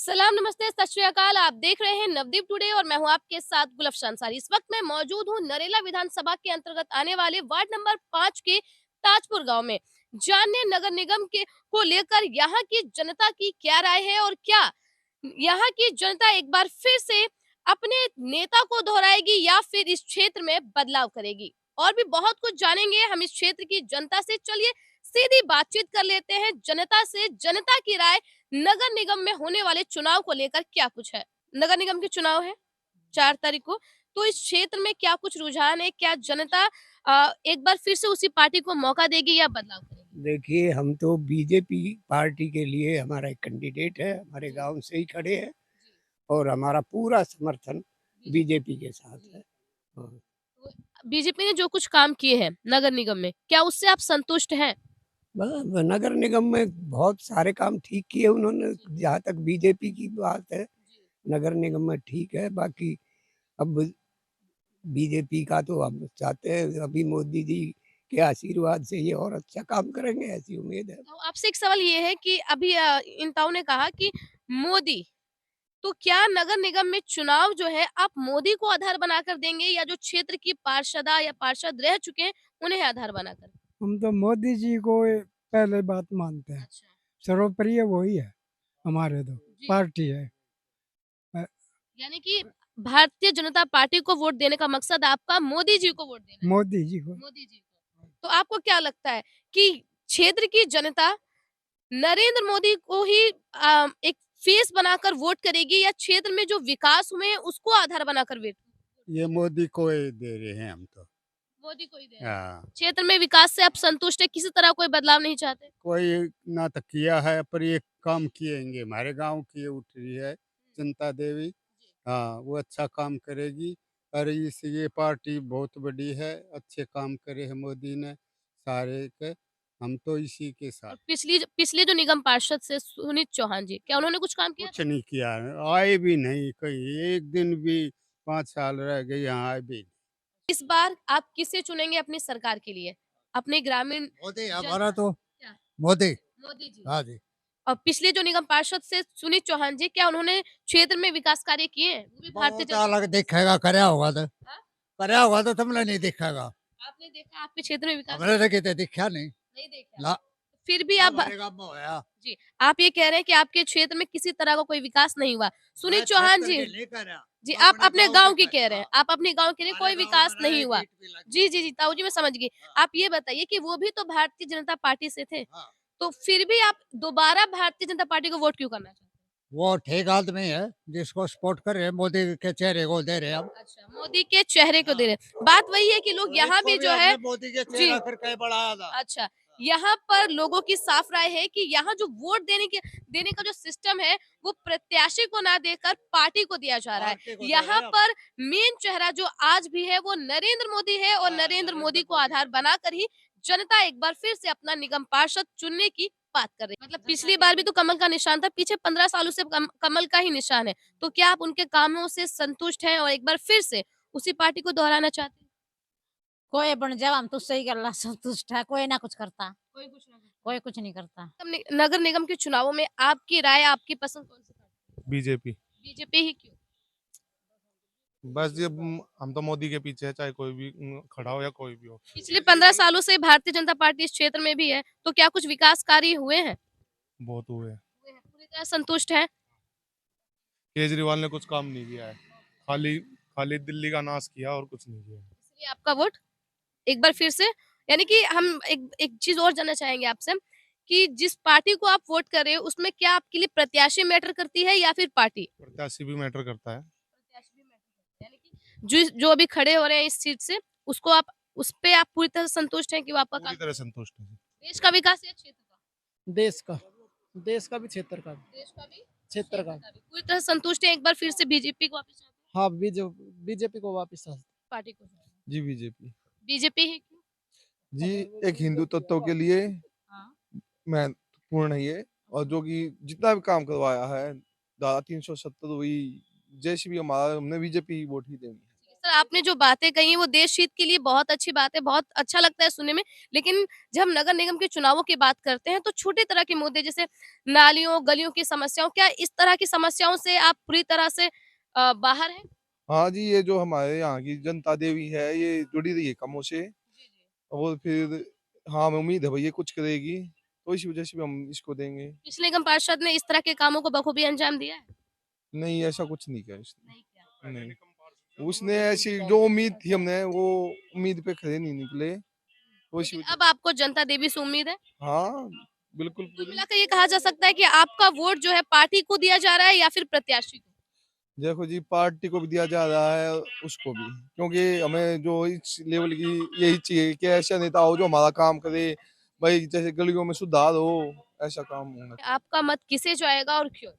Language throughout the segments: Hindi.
सलाम, नमस्ते, सत श्री अकाल। आप देख रहे हैं नवदीप टुडे और मैं हूं आपके साथ गुलफशान अंसारी। इस वक्त मैं मौजूद हूं नरेला विधानसभा के अंतर्गत आने वाले वार्ड नंबर 5 के ताजपुर गांव में। जानने नगर निगम के को लेकर यहाँ की जनता की क्या राय है और क्या यहाँ की जनता एक बार फिर से अपने नेता को दोहराएगी या फिर इस क्षेत्र में बदलाव करेगी। और भी बहुत कुछ जानेंगे हम इस क्षेत्र की जनता से। चलिए सीधी बातचीत कर लेते हैं जनता से। जनता की राय नगर निगम में होने वाले चुनाव को लेकर क्या कुछ है। नगर निगम के चुनाव है 4 तारीख को। तो इस क्षेत्र में क्या कुछ रुझान है? क्या जनता एक बार फिर से उसी पार्टी को मौका देगी या बदलाव करेगी? देखिए, हम तो बीजेपी पार्टी के लिए हमारा एक कैंडिडेट है, हमारे जी, गांव से ही खड़े हैं जी, और हमारा पूरा समर्थन बीजेपी के साथ जी। है। हाँ। तो बीजेपी ने जो कुछ काम किए हैं नगर निगम में, क्या उससे आप संतुष्ट हैं? नगर निगम में बहुत सारे काम ठीक किए उन्होंने। जी, जहाँ तक बीजेपी की बात है, जी, नगर निगम में ठीक है। बाकी अब बीजेपी का तो हम चाहते हैं अभी मोदी जी के आशीर्वाद से ये और अच्छा काम करेंगे, ऐसी उम्मीद है। तो आपसे एक सवाल ये है कि अभी इन ताऊ ने कहा कि मोदी, तो क्या नगर निगम में चुनाव जो है आप मोदी को आधार बनाकर देंगे या जो क्षेत्र की पार्षदा या पार्षद रह चुके हैं उन्हें आधार बनाकर? हम तो मोदी जी को पहले बात मानते हैं। अच्छा। सर्वप्रिय वही है, हमारे तो जी। पार्टी है। अ, यानी कि भारतीय जनता पार्टी को वोट देने का मकसद आपका मोदी जी को वोट देना है। मोदी जी को। मोदी जी को। तो आपको क्या लगता है कि क्षेत्र की जनता नरेंद्र मोदी को ही एक फेस बनाकर वोट करेगी या क्षेत्र में जो विकास हुए हैं उसको आधार बनाकर वेट ये मोदी को ही दे रहे हैं हम तो। मोदी को ही दे रहे हैं? हाँ, क्षेत्र में विकास से आप संतुष्ट है, किसी तरह कोई बदलाव नहीं चाहते? कोई ना तो किया है पर ये काम किएंगे। हमारे गांव की ये उठ रही है जनता देवी। हाँ, वो अच्छा काम करेगी। और ये पार्टी बहुत बड़ी है, अच्छे काम करे है मोदी ने सारे के। हम तो इसी के और साथ। पिछली पिछले जो निगम पार्षद से सुनीत चौहान जी, क्या उन्होंने कुछ काम किया कुछ था? नहीं किया है, आए भी नहीं कहीं एक दिन भी। 5 साल रह गए यहाँ आए भी नहीं। इस बार आप किसे चुनेंगे अपनी सरकार के लिए? अपने ग्रामीण मोदी हमारा जनता तो क्या? मोदी। मोदी जी। हाँ जी। और पिछले जो निगम पार्षद से सुनीत चौहान जी, क्या उन्होंने क्षेत्र में विकास कार्य किए हैं? वो भी भारतीय बहुत जनता अलग पार्टी से। दिखेगा, करया होगा तो। हाँ? करया होगा तो तुमने नहीं दिखेगा। आपने देखा आपके क्षेत्र में विकास हमने तो कितने दिखा नहीं। नहीं देखा। ला। फिर भी आप हमारे गाँव में होया। जी, आप ये कह रहे हैं कि आपके क्षेत्र में किसी तरह का कोई विकास नहीं हुआ। सुनीत मैं चौहान क्षेत्र जी के नहीं कर रहा। जी, मैं आप अपने अपने गाँव गाँव के की कर कह रहे हैं। हाँ। आप अपने गाँव के लिए हमारे कोई गाँव विकास में नहीं एक हुआ। ईंट भी लगी जी, है। जी, जी, ताऊ जी मैं समझ गई। हाँ। आप ये बताइए कि वो भी तो भारतीय जनता पार्टी से थे। हाँ। तो फिर भी आप दोबारा भारतीय जनता पार्टी को वोट क्यों करना चाहते हैं? वो ठीक आदमी है जिसको सपोर्ट कर रहे हैं, मोदी के चेहरे को दे रहे हैं हम। अच्छा, मोदी के चेहरे को दे हाँ। रहे हैं। बात वही है कि लोग यहाँ इसको भी भी जो है हमने मोदी के जी। चेहरा करके बढ़ाया था। अच्छा, यहाँ पर लोगों की साफ राय है कि यहाँ जो वोट देने का जो सिस्टम है, वो प्रत्याशी को ना देकर पार्टी को दिया जा रहा है। पार्टी को दे रहे यहाँ हैं हम। पर मेन चेहरा जो आज भी है वो नरेंद्र मोदी है और हाँ, नरेंद्र नरेंद्र मोदी को मोदी आधार है। बनाकर ही जनता एक बार फिर से अपना निगम पार्षद चुनने की बात कर रही है। मतलब पिछली बार भी तो कमल का निशान था, पीछे 15 सालों से कमल का ही निशान है। तो क्या आप उनके कामों से संतुष्ट हैं और एक बार फिर से उसी पार्टी को दोहराना चाहते हैं? कोई बन जाए हम तो सही गल्ला संतुष्ट है, कोई ना कुछ करता, कोई कुछ ना कोई कुछ नहीं करता। नगर निगम के चुनावों में आपकी राय, आपकी पसंद कौन-सी पार्टी है? बीजेपी। बीजेपी ही क्यों? बस ये हम तो मोदी के पीछे है, चाहे कोई भी खड़ा हो या कोई भी हो। पिछले 15 सालों से भारतीय जनता पार्टी इस क्षेत्र में भी है, तो क्या कुछ विकास कार्य हुए हैं? बहुत हुए हैं। हुए हैं, पूरी तरह संतुष्ट हैं? केजरीवाल ने कुछ काम नहीं किया है, खाली खाली दिल्ली का नाश किया और कुछ नहीं किया है। इसलिए आपका वोट एक बार फिर से, यानी कि हम एक एक चीज़ और जानना चाहेंगे आपसे कि जिस पार्टी को आप वोट कर रहे हो, उसमें क्या आपके लिए प्रत्याशी मैटर करती है या फिर पार्टी? प्रत्याशी भी मैटर करता है। प्रत्याशी भी मैटर करती है, यानी कि जो अभी खड़े हो रहे हैं इस सीट से, उसको आप उस पे आप पूरी तरह से संतुष्ट हैं कि वो आपका पूरी काम तरह संतुष्ट है। देश का विकास या क्षेत्र का? देश का, देश का भी क्षेत्र का भी। देश का भी, क्षेत्र क्षेत्र का। का भी। पूरी तरह संतुष्ट हैं, एक बार फिर से बीजेपी को वापस चाहते हैं, हाँ, बीजेपी को वापस आ। पार्टी को। जी बीजेपी। बीजेपी ही क्यों? जी, एक हिंदू तत्व के लिए हाँ। महत्वपूर्ण है ये, और जो कि जितना भी काम करवाया है, धारा 370 हुई, जैसे भी हमारा, हमने बीजेपी वोट ही देनी है। सर आपने जो बातें कही वो देश हित के लिए बहुत अच्छी बात है, बहुत अच्छा लगता है सुनने में। लेकिन जब हम नगर निगम के चुनावों की बात करते हैं तो छोटे तरह के मुद्दे जैसे नालियों, गलियों की समस्याओं, क्या इस तरह की समस्याओं से आप पूरी तरह से बाहर हैं? हाँ जी, ये जो हमारे यहाँ की जनता देवी है, ये जुड़ी रही है कामों से। और फिर हाँ, हमें उम्मीद है भई ये कुछ करेगी, तो इसी वजह से भी हम इसको देंगे। पिछले निगम पार्षद ने इस तरह के कामों को बखूबी अंजाम दिया है? नहीं, ऐसा कुछ नहीं किया इसने। नहीं किया। नहीं, उसने ऐसी जो उम्मीद थी हमने, वो उम्मीद पे खरे नहीं निकले, तो इसी लेकिन वजह अब आपको जनता देवी से उम्मीद है? हाँ, बिल्कुल कुल पूरी। मिलाकर ये कहा जा सकता है कि आपका वोट जो है पार्टी को दिया जा रहा है या फिर प्रत्याशी को? देखो जी, पार्टी को भी दिया जा रहा है, उसको भी। क्योंकि हमें जो इस लेवल की यही चाहिए कि ऐसा नेता हो जो हमारा काम करे, भाई जैसे गलियों में सुधार हो, ऐसा काम होना चाहिए। आपका मत किसे जाएगा और क्यों?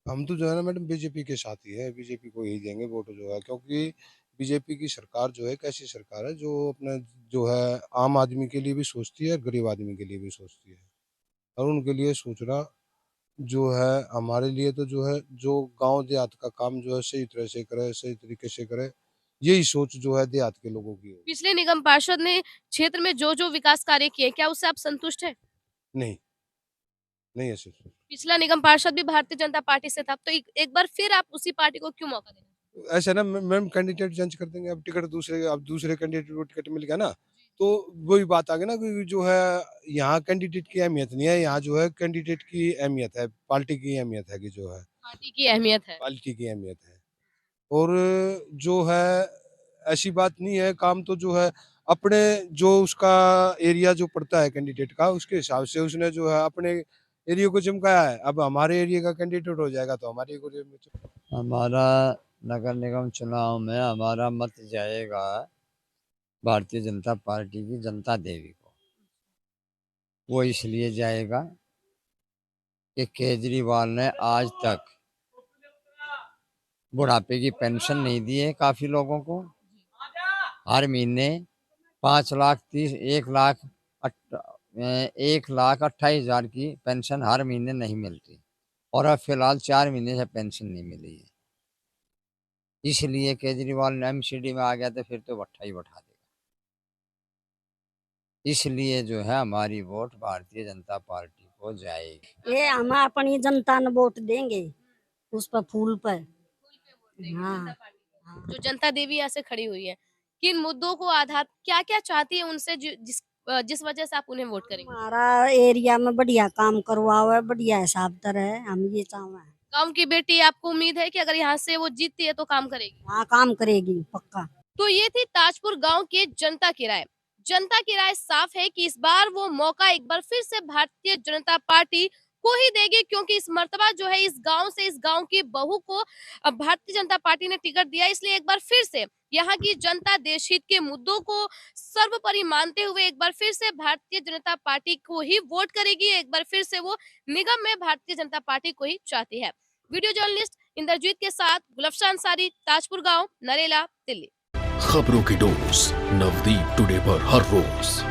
हम तो जो है ना मैडम बीजेपी के साथ ही है, बीजेपी को ही देंगे वोट जो है, क्योंकि बीजेपी की सरकार जो है एक ऐसी सरकार है जो अपने जो है आम आदमी के लिए भी सोचती है और गरीब आदमी के लिए भी सोचती है, और उनके लिए सोचना जो है हमारे लिए तो जो है जो गांव देहात का काम जो है सही तरह से करे, सही तरीके से करे, यही सोच जो है देहात के लोगों की होगी। पिछले निगम पार्षद ने क्षेत्र में जो विकास कार्य किए, क्या उससे आप संतुष्ट हैं? नहीं, नहीं ऐसे सोच। पिछला निगम पार्षद भी भारतीय जनता पार्टी से था, तो एक बार फिर आप उसी पार्टी को क्यों मौका देना? ऐसा ना मैम कैंडिडेट चेंज कर देंगे, अब दूसरे कैंडिडेट को टिकट मिल गया ना, तो वही बात आ गई ना कि जो है यहाँ कैंडिडेट की अहमियत नहीं है, यहाँ जो है कैंडिडेट की अहमियत है, पार्टी की अहमियत है कि जो है पार्टी की अहमियत है। पार्टी की अहमियत है। और जो है ऐसी बात नहीं है, काम तो जो है अपने जो उसका एरिया जो पड़ता है कैंडिडेट का, उसके हिसाब से उसने जो है अपने एरिया को चमकाया है। अब हमारे एरिया का कैंडिडेट हो जाएगा तो हमारे एरिया में हमारा नगर निगम चुनाव में हमारा मत जाएगा भारतीय जनता पार्टी की जनता देवी को। वो इसलिए जाएगा कि केजरीवाल ने आज तक बुढ़ापे की पेंशन नहीं दी है काफ़ी लोगों को। हर महीने 1,28,000 की पेंशन हर महीने नहीं मिलती, और अब फिलहाल 4 महीने से पेंशन नहीं मिली है। इसलिए केजरीवाल ने एमसीडी में आ गया तो फिर तो भट्ठा ही बैठा देगा। इसलिए जो है हमारी वोट भारतीय जनता पार्टी को जाएगी। ये हम अपनी जनता ने वोट देंगे उस पर फूल पर। हाँ, जो जनता देवी यहाँ से खड़ी हुई है, किन मुद्दों को आधार क्या-क्या चाहती है उनसे जिस वजह से आप उन्हें वोट करेंगे? हमारा एरिया में बढ़िया काम करवाओ है, बढ़िया हिसाब तर है, हम ये चाहते हैं। गाँव की बेटी, आपको उम्मीद है कि अगर यहाँ से वो जीतती है तो काम करेगी? हाँ, काम करेगी पक्का। तो ये थी ताजपुर गांव के जनता की राय। जनता की राय साफ है कि इस बार वो मौका एक बार फिर से भारतीय जनता पार्टी को ही देगी, क्योंकि इस मर्तबा जो है इस गांव से, इस गांव की बहू को भारतीय जनता पार्टी ने टिकट दिया। इसलिए एक बार फिर से यहाँ की जनता देश हित के मुद्दों को सर्वोपरि मानते हुए एक बार फिर से भारतीय जनता पार्टी को ही वोट करेगी। एक बार फिर से वो निगम में भारतीय जनता पार्टी को ही चाहती है। वीडियो जर्नलिस्ट इंद्रजीत के साथ गुलफशान अंसारी, ताजपुर गाँव, नरेला, दिल्ली। खबरों की डोज नवदीप टुडे पर हर रोज